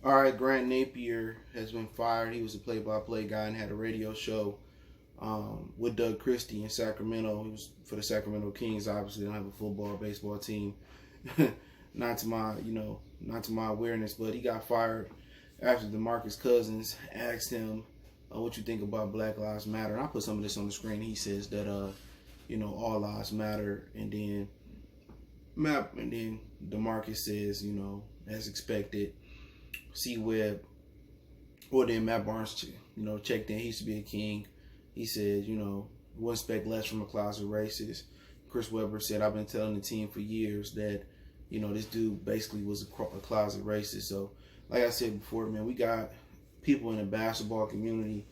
All right, Grant Napear has been fired. He was a play-by-play guy and had a radio show with Doug Christie in Sacramento. He was for the Sacramento Kings. Obviously, they don't have a football or baseball team. not to my awareness, but he got fired after DeMarcus Cousins asked him, "What you think about Black Lives Matter?" And I put some of this on the screen. He says that all lives matter, and then DeMarcus says, as expected. C-Web, or then Matt Barnes, checked in. He used to be a King. He said, wouldn't expect less from a closet racist. Chris Webber said, I've been telling the team for years that, this dude basically was a closet racist. So, like I said before, man, we got people in the basketball community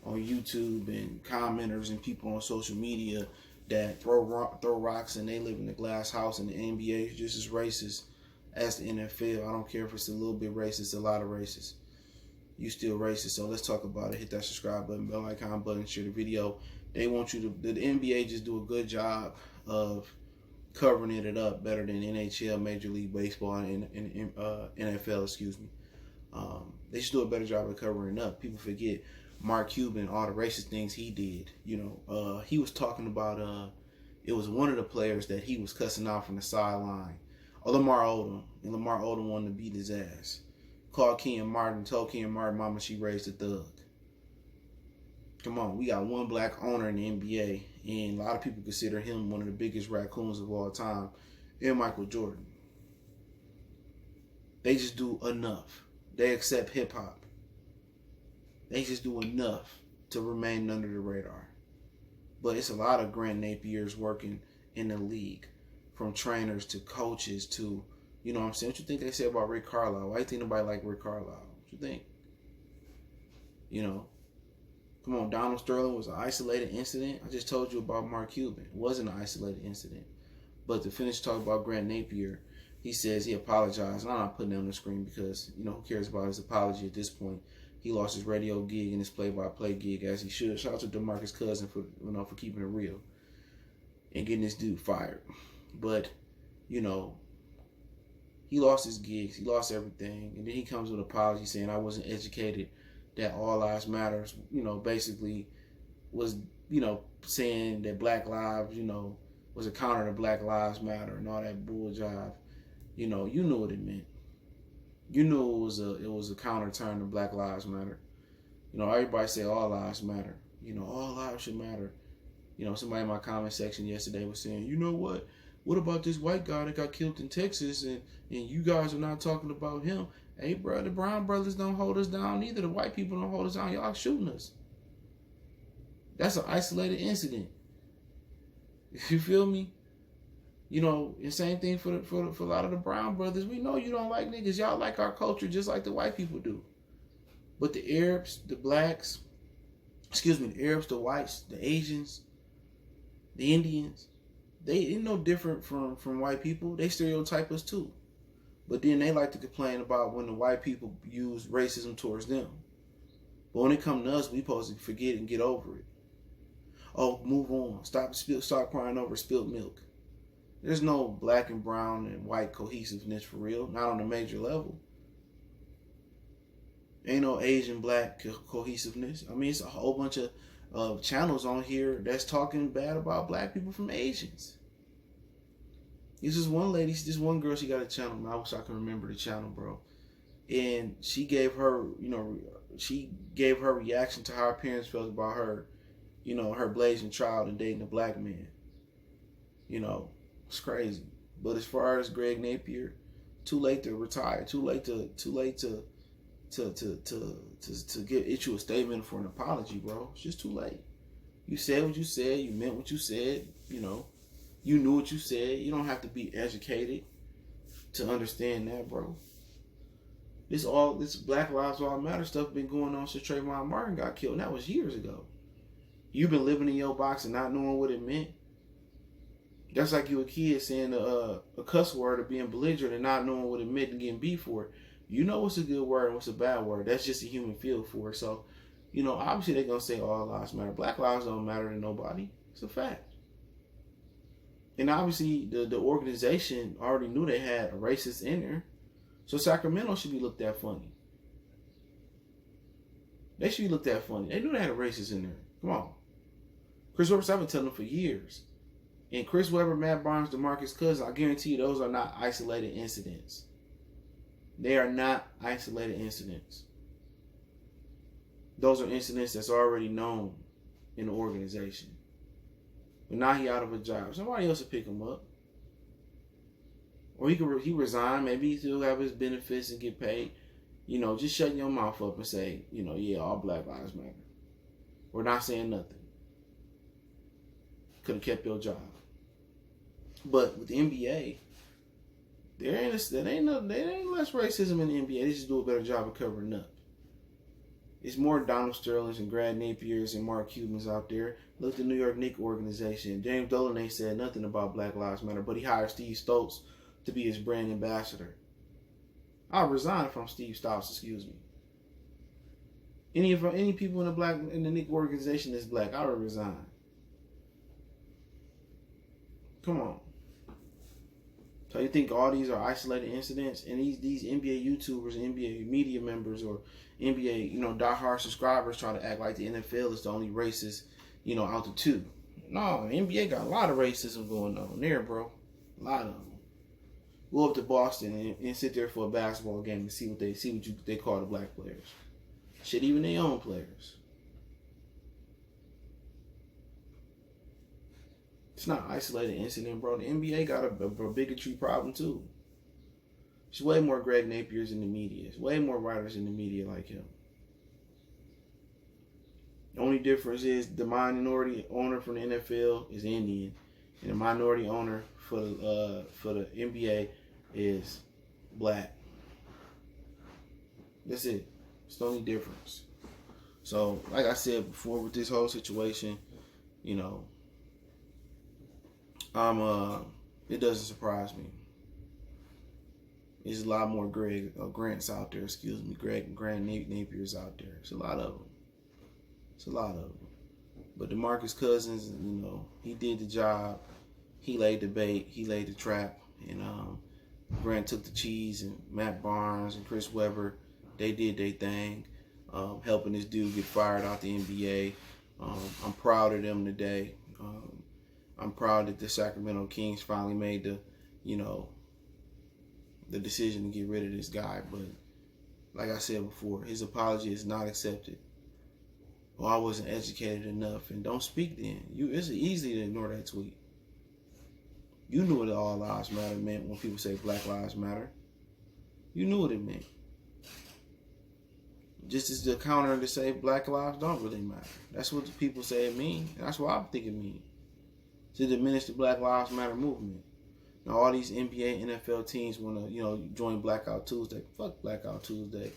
on YouTube and commenters and people on social media that throw rocks and they live in a glass house, and the NBA is just as racist as the NFL. I don't care if it's a little bit racist, a lot of racist. You still racist. So let's talk about it. Hit that subscribe button, bell icon button, share the video. They want you to, the NBA just do a good job of covering it up better than NHL, Major League Baseball, and NFL, excuse me. They should do a better job of covering it up. People forget Mark Cuban, all the racist things he did. He was talking about, it was one of the players that he was cussing out from the sideline. Lamar Odom, and Lamar Odom wanted to beat his ass. Called Kenyon Martin, told Kenyon Martin, "Mama, she raised a thug." Come on, we got one black owner in the NBA, and a lot of people consider him one of the biggest raccoons of all time, and Michael Jordan. They just do enough. They accept hip hop. They just do enough to remain under the radar. But it's a lot of Grant Napiers working in the league. From trainers to coaches to, what I'm saying? What you think they say about Rick Carlisle? Why do you think nobody like Rick Carlisle? What you think? Come on, Donald Sterling was an isolated incident. I just told you about Mark Cuban. It wasn't an isolated incident. But to finish talking about Grant Napear, he says he apologized. And I'm not putting it on the screen because, who cares about his apology at this point? He lost his radio gig and his play-by-play gig as he should. Shout out to DeMarcus Cousins for keeping it real and getting this dude fired. But, he lost his gigs. He lost everything. And then he comes with an apology saying, I wasn't educated that all lives matters. Basically was, saying that Black Lives, was a counter to Black Lives Matter and all that bull jive. You knew what it meant. You knew it was a counter turn to Black Lives Matter. Everybody say all lives matter. All lives should matter. Somebody in my comment section yesterday was saying, you know what? What about this white guy that got killed in Texas and you guys are not talking about him? Hey, bro, the Brown brothers don't hold us down either. The white people don't hold us down. Y'all shooting us. That's an isolated incident. You feel me? And same thing for a lot of the Brown brothers. We know you don't like niggas. Y'all like our culture just like the white people do. But the Arabs, the blacks, the Arabs, the whites, the Asians, the Indians, they ain't no different from white people. They stereotype us too. But then they like to complain about when the white people use racism towards them. But when it comes to us, we supposed to forget and get over it. Oh, move on. Stop crying over spilled milk. There's no black and brown and white cohesiveness for real. Not on a major level. Ain't no Asian black cohesiveness. I mean, it's a whole bunch of channels on here that's talking bad about black people from Asians. This is one lady, this one girl, she got a channel. Man, I wish I could remember the channel, bro. And she gave her, reaction to how her parents felt about her, her blazing child and dating a black man. It's crazy. But as far as Greg Napear, too late to retire, too late to issue a statement for an apology, bro. It's just too late. You said what you said, you meant what you said, you knew what you said. You don't have to be educated to understand that, bro. This Black Lives All Matter stuff been going on since Trayvon Martin got killed, and that was years ago. You've been living in your box and not knowing what it meant. That's like you a kid saying a cuss word or being belligerent and not knowing what it meant and getting beat for it. You know what's a good word and what's a bad word. That's just a human feel for it. So, obviously they're going to say all lives matter. Black lives don't matter to nobody. It's a fact. And obviously the organization already knew they had a racist in there. So Sacramento should be looked at funny. They should be looked at funny. They knew they had a racist in there. Come on. Chris Webber, I've been telling them for years. And Chris Webber, Matt Barnes, DeMarcus Cousins, I guarantee you those are not isolated incidents. They are not isolated incidents. Those are incidents that's already known in the organization. But now he out of a job. Somebody else will pick him up. Or he resign. Maybe he still have his benefits and get paid. You know, just shutting your mouth up and say, you know, yeah, all Black Lives Matter. We're not saying nothing. Could have kept your job. But with the NBA, there ain't less racism in the NBA. They just do a better job of covering up. It's more Donald Sterling's and Grant Napier's and Mark Cuban's out there. Look at the New York Knicks organization. James Dolan ain't said nothing about Black Lives Matter, but he hired Steve Stotts to be his brand ambassador. I'll resign from Steve Stotts, excuse me. Any people in the Knicks organization that's black, I would resign. Come on. So you think all these are isolated incidents? And these NBA YouTubers, NBA media members, or NBA, diehard subscribers try to act like the NFL is the only racist, out the two. No, the NBA got a lot of racism going on there, bro. A lot of them. Go up to Boston and sit there for a basketball game and see what they call the black players. Shit, even their own players. It's not an isolated incident, bro. The NBA got a bigotry problem too. There's way more Greg Napiers in the media. There's way more writers in the media like him. The only difference is the minority owner from the NFL is Indian, and the minority owner for the NBA is black. That's it. It's the only difference. So, like I said before, with this whole situation, it doesn't surprise me. There's a lot more Grants out there, Grant Napiers out there. It's a lot of them. But DeMarcus Cousins, he did the job. He laid the bait. He laid the trap. And Grant took the cheese, and Matt Barnes and Chris Webber, they did their thing, helping this dude get fired out the NBA. I'm proud of them today. I'm proud that the Sacramento Kings finally made the decision to get rid of this guy. But like I said before, his apology is not accepted. Well, I wasn't educated enough, and don't speak then. It's easy to ignore that tweet. You knew what all lives matter meant when people say Black Lives Matter. You knew what it meant. Just as the counter to say Black lives don't really matter. That's what the people say it means. And that's what I think it means. To diminish the Black Lives Matter movement. Now all these NBA, NFL teams want to, join Blackout Tuesday. Fuck Blackout Tuesday.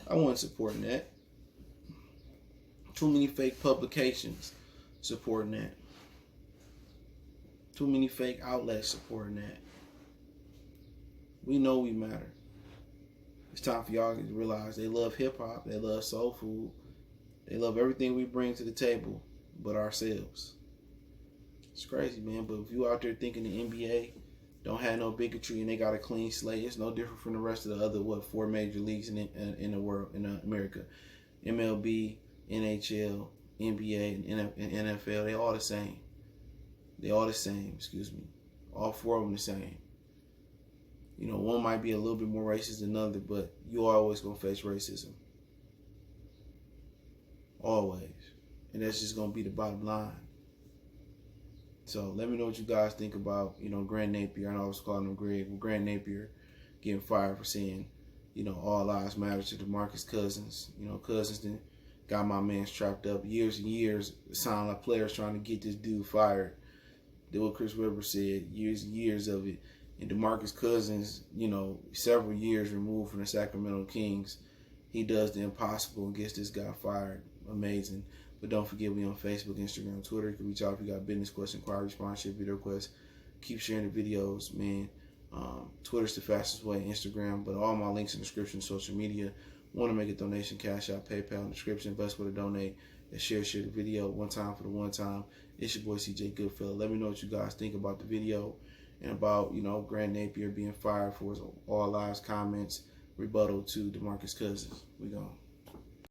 I wasn't supporting that. Too many fake publications supporting that. Too many fake outlets supporting that. We know we matter. It's time for y'all to realize they love hip-hop, they love soul food, they love everything we bring to the table but ourselves. It's crazy, man, but if you out there thinking the NBA don't have no bigotry and they got a clean slate, it's no different from the rest of the other, 4 major leagues in the world, in America. MLB, NHL, NBA, and NFL, they all the same. All 4 of them the same. One might be a little bit more racist than another, but you always going to face racism. Always. And that's just going to be the bottom line. So let me know what you guys think about, Grant Napear. I know I was calling him Greg. Well, Grant Napear getting fired for saying, all lives matter to DeMarcus Cousins. Cousins then got my man strapped up years and years. It sounded like players trying to get this dude fired. Did what Chris Webber said, years and years of it. And DeMarcus Cousins, several years removed from the Sacramento Kings, he does the impossible and gets this guy fired. Amazing. But don't forget, we on Facebook, Instagram, Twitter. You can reach out if you got business questions, inquiry, sponsorship, video requests. Keep sharing the videos, man. Twitter's the fastest way, Instagram, but all my links in the description, social media. Want to make a donation, Cash App, PayPal in the description. Best way to donate is share the video. One time for the one time. It's your boy CJ Goodfellow. Let me know what you guys think about the video and about, Grant Napear being fired for his all lives comments, rebuttal to DeMarcus Cousins. We gone.